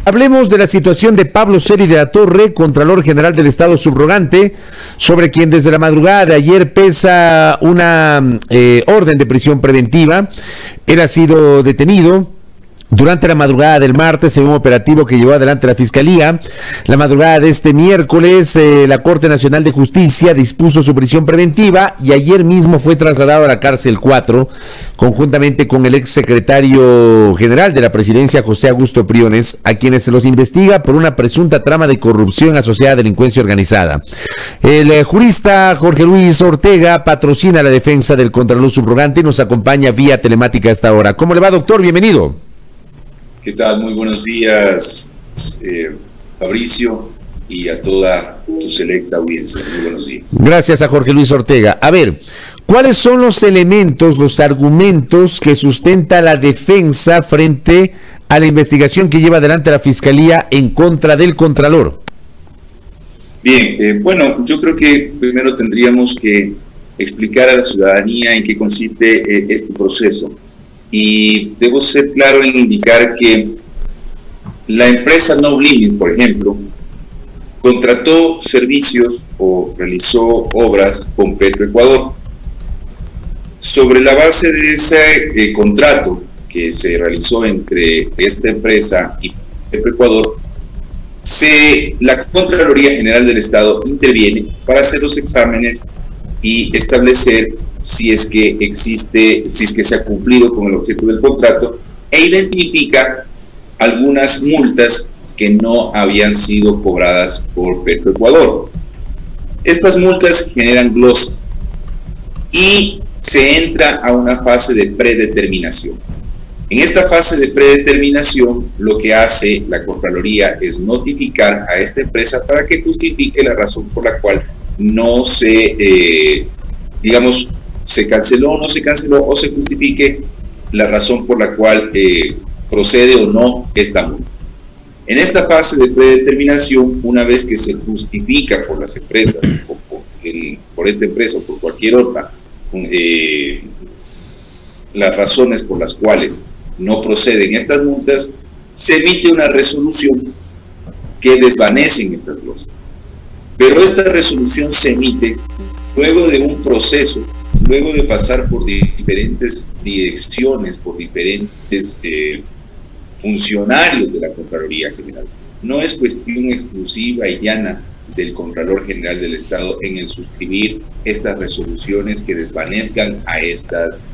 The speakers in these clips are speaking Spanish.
Hablemos de la situación de Pablo Seri de la Torre, Contralor General del Estado subrogante, sobre quien desde la madrugada de ayer pesa una orden de prisión preventiva. Él ha sido detenido durante la madrugada del martes en un operativo que llevó adelante la Fiscalía. La madrugada de este miércoles, la Corte Nacional de Justicia dispuso su prisión preventiva y ayer mismo fue trasladado a la cárcel 4, conjuntamente con el exsecretario general de la Presidencia, José Augusto Priones, a quienes se los investiga por una presunta trama de corrupción asociada a delincuencia organizada. El jurista Jorge Luis Ortega patrocina la defensa del Contralor subrogante y nos acompaña vía telemática a esta hora. ¿Cómo le va, doctor? Bienvenido. ¿Qué tal? Muy buenos días, Fabricio, y a toda tu selecta audiencia. Muy buenos días. Gracias a Jorge Luis Ortega. A ver, ¿cuáles son los elementos, los argumentos que sustenta la defensa frente a la investigación que lleva adelante la Fiscalía en contra del Contralor? Bien, bueno, yo creo que primero tendríamos que explicar a la ciudadanía en qué consiste este proceso. Y debo ser claro en indicar que la empresa No Limit, por ejemplo, contrató servicios o realizó obras con Petroecuador. Sobre la base de ese contrato que se realizó entre esta empresa y Petroecuador, la Contraloría General del Estado interviene para hacer los exámenes y establecer si es que se ha cumplido con el objeto del contrato e identifica algunas multas que no habían sido cobradas por Petroecuador. Estas multas generan glosas y se entra a una fase de predeterminación. En esta fase de predeterminación, lo que hace la Contraloría es notificar a esta empresa para que justifique la razón por la cual no se canceló o no se canceló, o se justifique la razón por la cual procede o no esta multa. En esta fase de predeterminación, una vez que se justifica por las empresas, por esta empresa o por cualquier otra, las razones por las cuales no proceden estas multas, se emite una resolución que desvanece estas glosas. Pero esta resolución se emite luego de un proceso, luego de pasar por diferentes direcciones, por diferentes funcionarios de la Contraloría General. No es cuestión exclusiva y llana del Contralor General del Estado en el suscribir estas resoluciones que desvanezcan a estas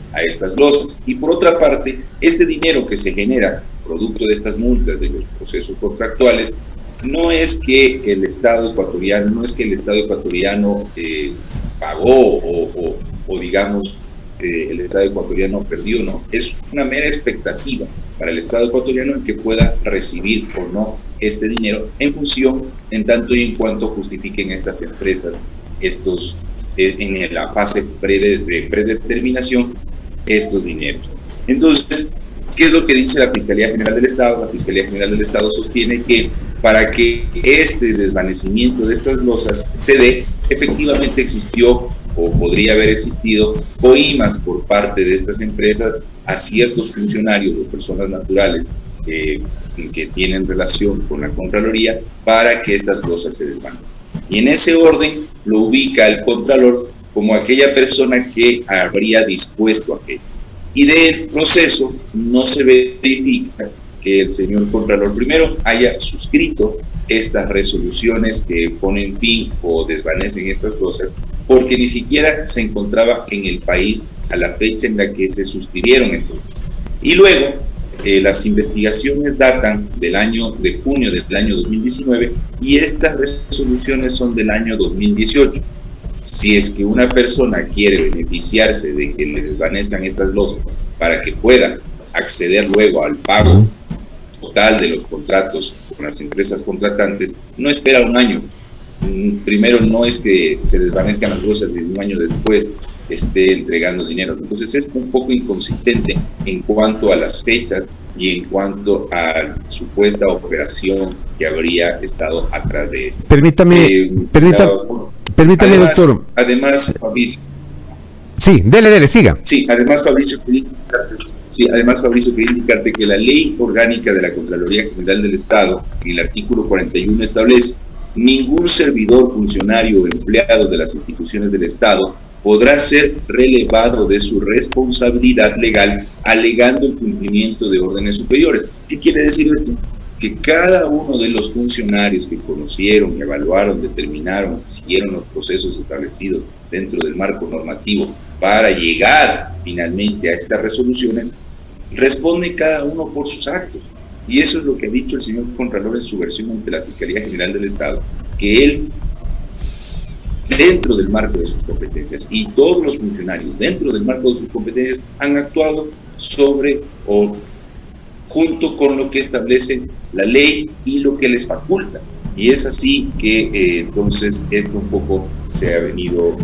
glosas. Y por otra parte, este dinero que se genera producto de estas multas, de los procesos contractuales, no es que el Estado ecuatoriano pagó o digamos el Estado ecuatoriano perdió, no, es una mera expectativa para el Estado ecuatoriano en que pueda recibir o no este dinero en función, en tanto y en cuanto justifiquen estas empresas en la fase de predeterminación estos dineros. Entonces, ¿qué es lo que dice la Fiscalía General del Estado? La Fiscalía General del Estado sostiene que para que este desvanecimiento de estas glosas se dé, efectivamente existió o podría haber existido coimas por parte de estas empresas a ciertos funcionarios o personas naturales que tienen relación con la Contraloría para que estas glosas se desvanezcan. Y en ese orden lo ubica el Contralor como aquella persona que habría dispuesto aquello. Y del proceso no se verifica que el señor Contralor primero haya suscrito estas resoluciones que ponen fin o desvanecen estas cosas, porque ni siquiera se encontraba en el país a la fecha en la que se suscribieron estas cosas. Y luego, las investigaciones datan de junio del año 2019 y estas resoluciones son del año 2018. Si es que una persona quiere beneficiarse de que le desvanezcan estas glosas para que pueda acceder luego al pago total de los contratos con las empresas contratantes, no espera un año. Primero, no es que se desvanezcan las glosas y un año después esté entregando dinero. Entonces es un poco inconsistente en cuanto a las fechas y en cuanto a la supuesta operación que habría estado atrás de esto. Permítame, además, doctor. Además, Fabricio. Sí, dele, siga. Sí, además, Fabricio, Sí, además, Fabricio, quería indicarte que la Ley Orgánica de la Contraloría General del Estado, en el artículo 41, establece: ningún servidor, funcionario o empleado de las instituciones del Estado podrá ser relevado de su responsabilidad legal alegando el cumplimiento de órdenes superiores. ¿Qué quiere decir esto? Que cada uno de los funcionarios que conocieron, evaluaron, determinaron, siguieron los procesos establecidos dentro del marco normativo para llegar finalmente a estas resoluciones, responde cada uno por sus actos. Y eso es lo que ha dicho el señor Contralor en su versión ante la Fiscalía General del Estado, que él, dentro del marco de sus competencias, y todos los funcionarios dentro del marco de sus competencias han actuado sobre o junto con lo que establece la ley y lo que les faculta. Y es así que entonces esto un poco se ha venido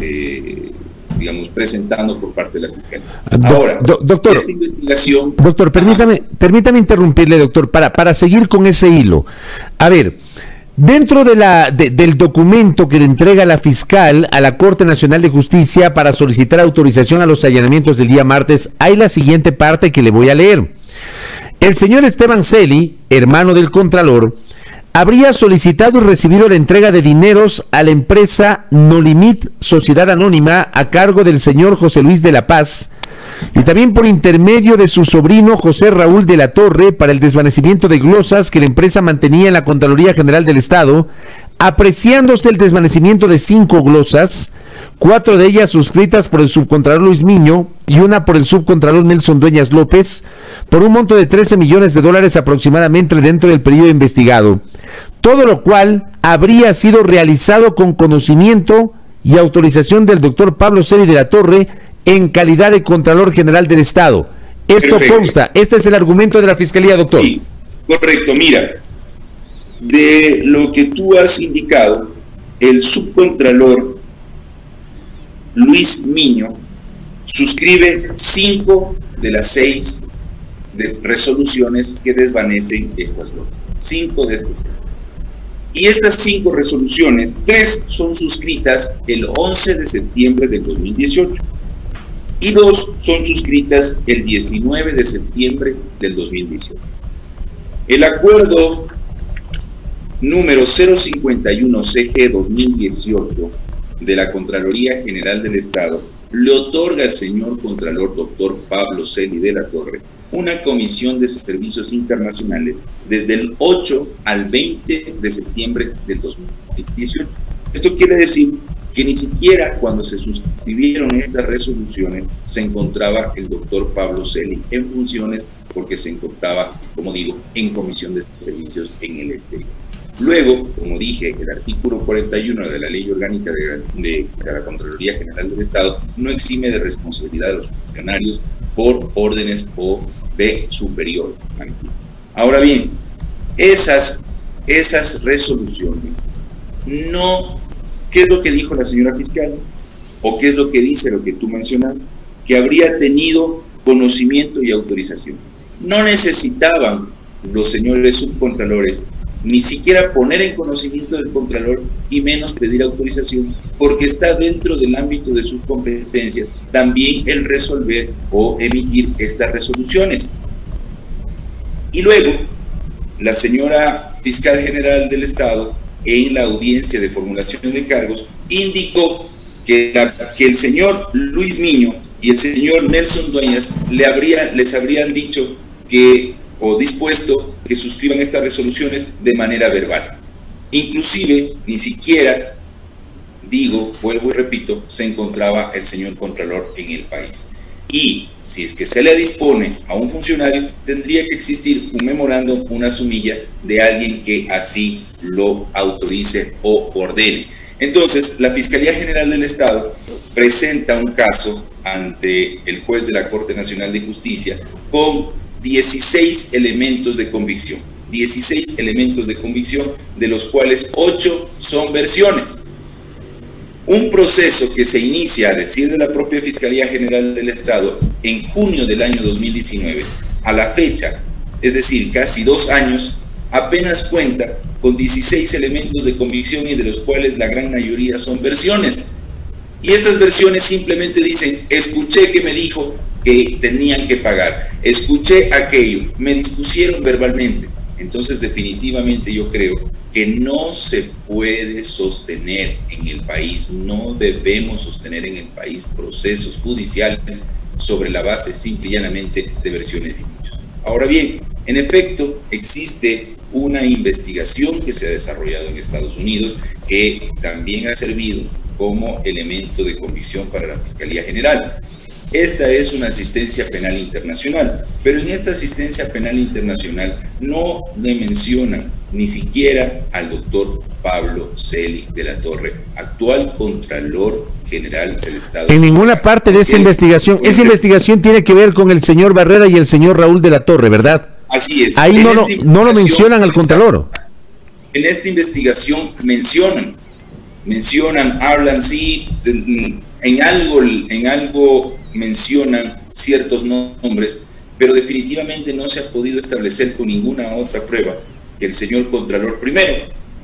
digamos, presentando por parte de la Fiscalía. Ahora, doctor, esta investigación... Doctor, permítame interrumpirle, doctor, para seguir con ese hilo. A ver, dentro del documento que le entrega la fiscal a la Corte Nacional de Justicia para solicitar autorización a los allanamientos del día martes, hay la siguiente parte que le voy a leer. El señor Esteban Celi, hermano del Contralor, habría solicitado y recibido la entrega de dineros a la empresa Nolimit Sociedad Anónima a cargo del señor José Luis de la Paz y también por intermedio de su sobrino José Raúl de la Torre para el desvanecimiento de glosas que la empresa mantenía en la Contraloría General del Estado, apreciándose el desvanecimiento de 5 glosas, 4 de ellas suscritas por el subcontralor Luis Miño y una por el subcontralor Nelson Dueñas López, por un monto de $13 millones aproximadamente dentro del periodo investigado. Todo lo cual habría sido realizado con conocimiento y autorización del doctor Pablo Celi de la Torre en calidad de Contralor General del Estado. Esto consta, este es el argumento de la Fiscalía, doctor. Sí, correcto. Mira, de lo que tú has indicado, el subcontralor Luis Miño suscribe 5 de las 6 resoluciones que desvanecen estas glosas. 5 de estas 6. Y estas 5 resoluciones, 3 son suscritas el 11 de septiembre del 2018 y 2 son suscritas el 19 de septiembre del 2018. El acuerdo número 051 CG 2018 de la Contraloría General del Estado le otorga al señor Contralor doctor Pablo Celi de la Torre una comisión de servicios internacionales desde el 8 al 20 de septiembre del 2018. Esto quiere decir que ni siquiera cuando se suscribieron estas resoluciones se encontraba el doctor Pablo Celi en funciones, porque se encontraba, como digo, en comisión de servicios en el exterior. Luego, como dije, el artículo 41 de la Ley Orgánica de la Contraloría General del Estado no exime de responsabilidad de los funcionarios por órdenes o de superiores. Ahora bien, esas resoluciones no... ¿Qué es lo que dijo la señora fiscal? ¿O qué es lo que dice lo que tú mencionaste? Que habría tenido conocimiento y autorización. No necesitaban los señores subcontralores ni siquiera poner en conocimiento del Contralor y menos pedir autorización, porque está dentro del ámbito de sus competencias también el resolver o emitir estas resoluciones. Y luego, la señora Fiscal General del Estado, en la audiencia de formulación de cargos, indicó que el señor Luis Miño y el señor Nelson Dueñas les habrían dicho que, o dispuesto que suscriban estas resoluciones de manera verbal. Inclusive, ni siquiera, digo, vuelvo y repito, se encontraba el señor Contralor en el país. Y si es que se le dispone a un funcionario, tendría que existir un memorándum, una sumilla de alguien que así lo autorice o ordene. Entonces, la Fiscalía General del Estado presenta un caso ante el juez de la Corte Nacional de Justicia con 16 elementos de convicción. 16 elementos de convicción, de los cuales 8 son versiones. Un proceso que se inicia, a decir de la propia Fiscalía General del Estado, en junio del año 2019, a la fecha, es decir, casi 2 años, apenas cuenta con 16 elementos de convicción y de los cuales la gran mayoría son versiones. Y estas versiones simplemente dicen: escuché que me dijo que tenían que pagar, escuché aquello, me dispusieron verbalmente. Entonces definitivamente yo creo que no se puede sostener en el país, no debemos sostener en el país procesos judiciales sobre la base simple y llanamente de versiones y dichos. Ahora bien, en efecto, existe una investigación que se ha desarrollado en Estados Unidos que también ha servido como elemento de convicción para la Fiscalía General. Esta es una asistencia penal internacional, pero en esta asistencia penal internacional no le mencionan ni siquiera al doctor Pablo Celi de la Torre, actual Contralor General del Estado. En ninguna parte de esa investigación tiene que ver con el señor Barrera y el señor Raúl de la Torre, ¿verdad? Así es. Ahí no lo mencionan al Contralor. En esta investigación hablan, sí, en algo mencionan ciertos nombres, pero definitivamente no se ha podido establecer con ninguna otra prueba que el señor Contralor, primero,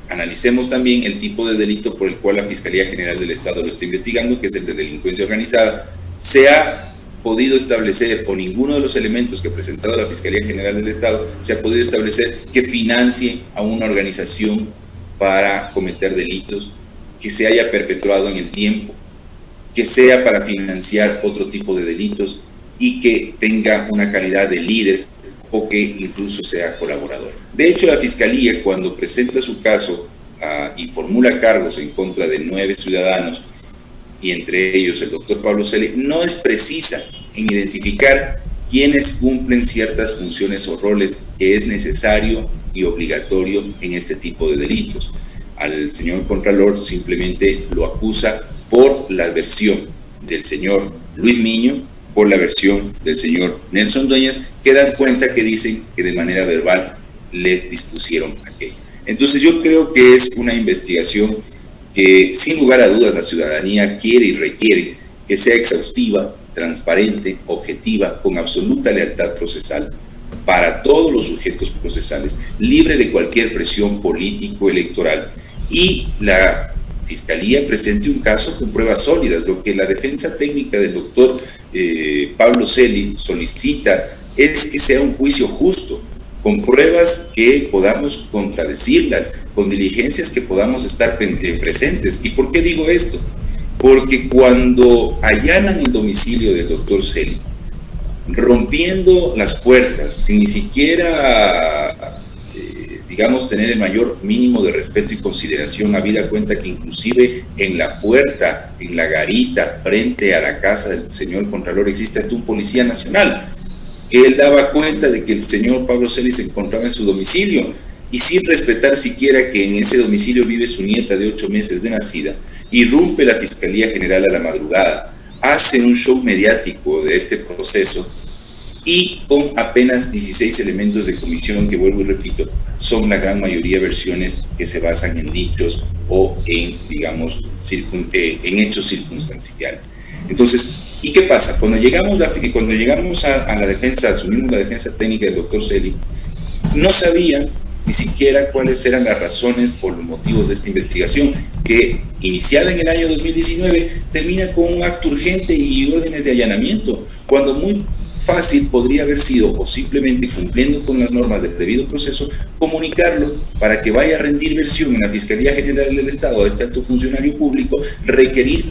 analicemos también el tipo de delito por el cual la Fiscalía General del Estado lo está investigando, que es el de delincuencia organizada. Se ha podido establecer, o ninguno de los elementos que ha presentado la Fiscalía General del Estado, se ha podido establecer que financie a una organización para cometer delitos, que se haya perpetuado en el tiempo, que sea para financiar otro tipo de delitos y que tenga una calidad de líder o que incluso sea colaborador. De hecho, la Fiscalía, cuando presenta su caso y formula cargos en contra de 9 ciudadanos, y entre ellos el doctor Pablo Celi, no es precisa en identificar quienes cumplen ciertas funciones o roles que es necesario y obligatorio en este tipo de delitos. Al señor Contralor simplemente lo acusa por la versión del señor Luis Miño, por la versión del señor Nelson Dueñas, que dan cuenta que dicen que de manera verbal les dispusieron aquello. Entonces yo creo que es una investigación que sin lugar a dudas la ciudadanía quiere y requiere que sea exhaustiva, transparente, objetiva, con absoluta lealtad procesal para todos los sujetos procesales, libre de cualquier presión político-electoral, y la Fiscalía presente un caso con pruebas sólidas. Lo que la defensa técnica del doctor Pablo Celi solicita es que sea un juicio justo, con pruebas que podamos contradecirlas, con diligencias que podamos estar presentes. ¿Y por qué digo esto? Porque cuando allanan el domicilio del doctor Celi, rompiendo las puertas, sin ni siquiera digamos, tener el mayor mínimo de respeto y consideración, habida cuenta que inclusive en la puerta, en la garita, frente a la casa del señor Contralor, existe hasta un policía nacional, que él daba cuenta de que el señor Pablo Celi se encontraba en su domicilio, y sin respetar siquiera que en ese domicilio vive su nieta de 8 meses de nacida, irrumpe la Fiscalía General a la madrugada, hace un show mediático de este proceso, y con apenas 16 elementos de comisión, que vuelvo y repito, son la gran mayoría versiones que se basan en dichos o en, digamos, en hechos circunstanciales. Entonces, ¿y qué pasa? Cuando llegamos a la defensa, asumimos la defensa técnica del doctor Celi, no sabían ni siquiera cuáles eran las razones o los motivos de esta investigación, que iniciada en el año 2019 termina con un acto urgente y órdenes de allanamiento, cuando muy fácil podría haber sido, o simplemente cumpliendo con las normas del debido proceso, comunicarlo para que vaya a rendir versión en la Fiscalía General del Estado a este alto funcionario público, requerir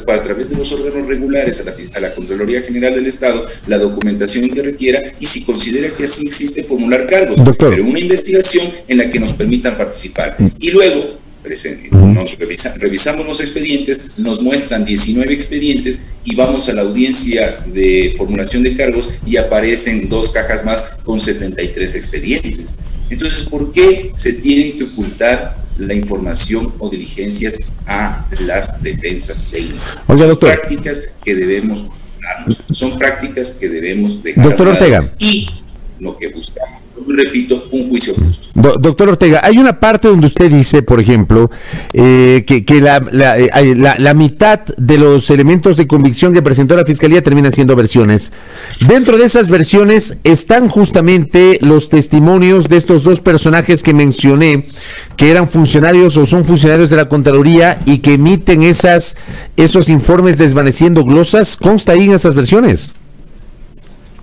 a través de los órganos regulares a la Contraloría General del Estado la documentación que requiera, y si considera que así existe, formular cargos, pero una investigación en la que nos permitan participar. Y luego revisamos los expedientes, nos muestran 19 expedientes y vamos a la audiencia de formulación de cargos y aparecen 2 cajas más con 73 expedientes. Entonces, ¿por qué se tiene que ocultar la información o diligencias a las defensas técnicas? Oiga, doctor, son prácticas que debemos darnos, son prácticas que debemos dejar. Doctor Ortega, y lo que buscamos, repito, un juicio justo. Doctor Ortega, hay una parte donde usted dice, por ejemplo, que la mitad de los elementos de convicción que presentó la Fiscalía terminan siendo versiones. Dentro de esas versiones están justamente los testimonios de estos 2 personajes que mencioné, que eran funcionarios o son funcionarios de la Contraloría y que emiten esos informes desvaneciendo glosas. ¿Consta ahí en esas versiones?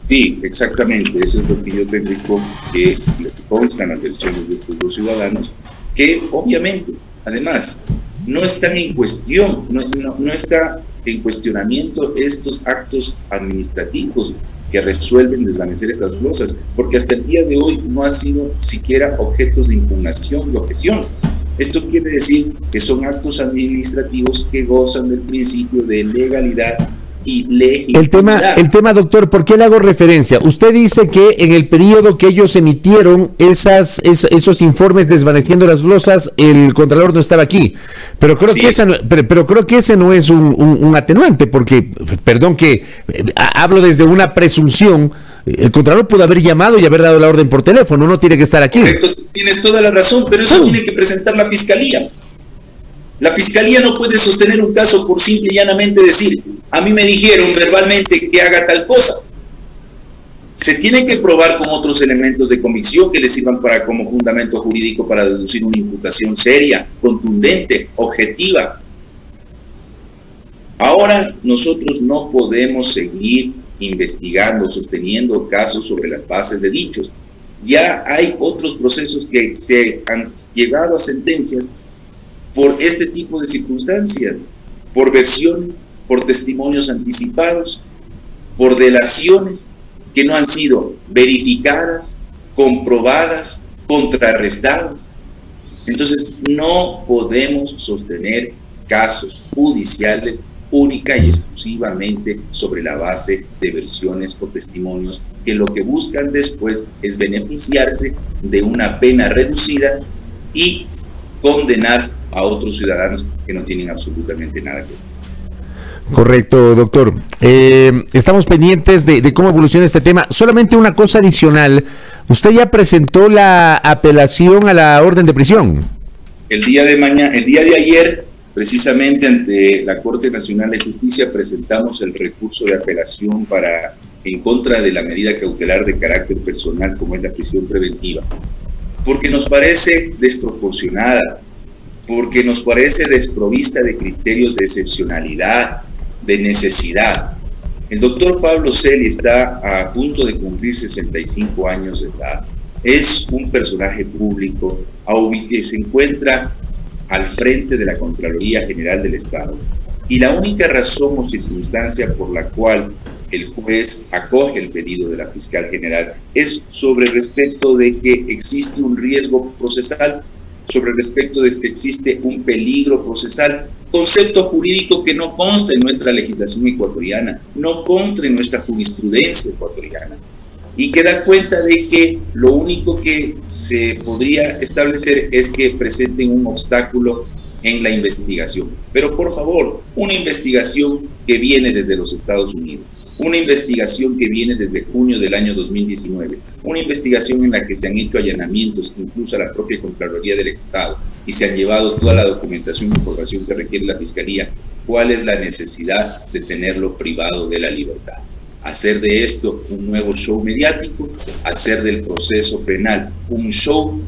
Sí, exactamente, eso es lo que yo te digo, que le constan las versiones de estos dos ciudadanos, que obviamente, además, no están en cuestión, no está en cuestionamiento estos actos administrativos que resuelven desvanecer estas glosas, porque hasta el día de hoy no han sido siquiera objetos de impugnación y objeción. Esto quiere decir que son actos administrativos que gozan del principio de legalidad y legitimidad. El tema, doctor, ¿por qué le hago referencia? Usted dice que en el periodo que ellos emitieron esos informes desvaneciendo las glosas, el Contralor no estaba aquí. Pero creo, creo que ese no es un atenuante, porque, perdón que hablo desde una presunción, el Contralor pudo haber llamado y haber dado la orden por teléfono, no tiene que estar aquí. Correcto, tienes toda la razón, pero eso tiene que presentar la Fiscalía. La Fiscalía no puede sostener un caso por simple y llanamente decir, a mí me dijeron verbalmente que haga tal cosa. Se tiene que probar con otros elementos de convicción que le sirvan como fundamento jurídico para deducir una imputación seria, contundente, objetiva. Ahora nosotros no podemos seguir investigando, sosteniendo casos sobre las bases de dichos. Ya hay otros procesos que se han llegado a sentencias por este tipo de circunstancias, por versiones, por testimonios anticipados, por delaciones que no han sido verificadas, comprobadas, contrarrestadas. Entonces, no podemos sostener casos judiciales única y exclusivamente sobre la base de versiones o testimonios que lo que buscan después es beneficiarse de una pena reducida y condenar a otros ciudadanos que no tienen absolutamente nada que ver. Correcto, doctor. Estamos pendientes de cómo evoluciona este tema. Solamente una cosa adicional. Usted ya presentó la apelación a la orden de prisión. El día de ayer, precisamente ante la Corte Nacional de Justicia, presentamos el recurso de apelación en contra de la medida cautelar de carácter personal como es la prisión preventiva, porque nos parece desproporcionada, porque nos parece desprovista de criterios de excepcionalidad, de necesidad. El doctor Pablo Celi está a punto de cumplir 65 años de edad. Es un personaje público que se encuentra al frente de la Contraloría General del Estado. Y la única razón o circunstancia por la cual el juez acoge el pedido de la fiscal general es sobre respecto de que existe un riesgo procesal, sobre respecto de que existe un peligro procesal, concepto jurídico que no consta en nuestra legislación ecuatoriana, no consta en nuestra jurisprudencia ecuatoriana, y que da cuenta de que lo único que se podría establecer es que presenten un obstáculo en la investigación. Pero por favor, una investigación que viene desde los Estados Unidos, una investigación que viene desde junio del año 2019, una investigación en la que se han hecho allanamientos incluso a la propia Contraloría del Estado y se han llevado toda la documentación e información que requiere la Fiscalía. ¿Cuál es la necesidad de tenerlo privado de la libertad? Hacer de esto un nuevo show mediático, hacer del proceso penal un show.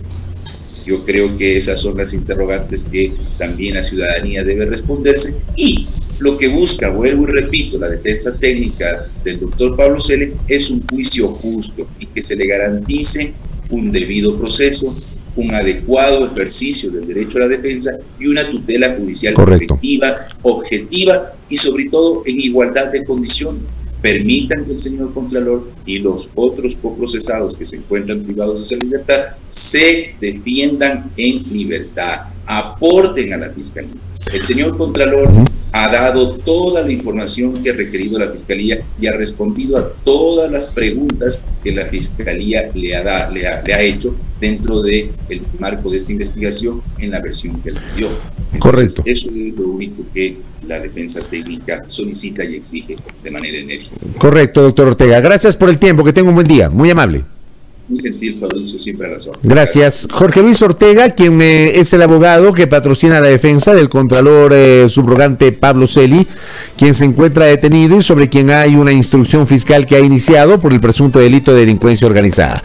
Yo creo que esas son las interrogantes que también la ciudadanía debe responderse, y lo que busca, vuelvo y repito, la defensa técnica del doctor Pablo Celi es un juicio justo y que se le garantice un debido proceso, un adecuado ejercicio del derecho a la defensa y una tutela judicial efectiva, objetiva y sobre todo en igualdad de condiciones. Permitan que el señor Contralor y los otros coprocesados que se encuentran privados de esa libertad se defiendan en libertad, aporten a la Fiscalía. El señor Contralor ha dado toda la información que ha requerido la Fiscalía y ha respondido a todas las preguntas que la Fiscalía le ha hecho dentro del marco de esta investigación en la versión que él dio. Entonces, correcto. Eso es lo único que la defensa técnica solicita y exige de manera enérgica. Correcto, doctor Ortega. Gracias por el tiempo. Que tenga un buen día. Muy amable. Muy gentil, Fabricio, siempre a razón. Gracias. Jorge Luis Ortega, quien es el abogado que patrocina la defensa del Contralor subrogante Pablo Celi, quien se encuentra detenido y sobre quien hay una instrucción fiscal que ha iniciado por el presunto delito de delincuencia organizada.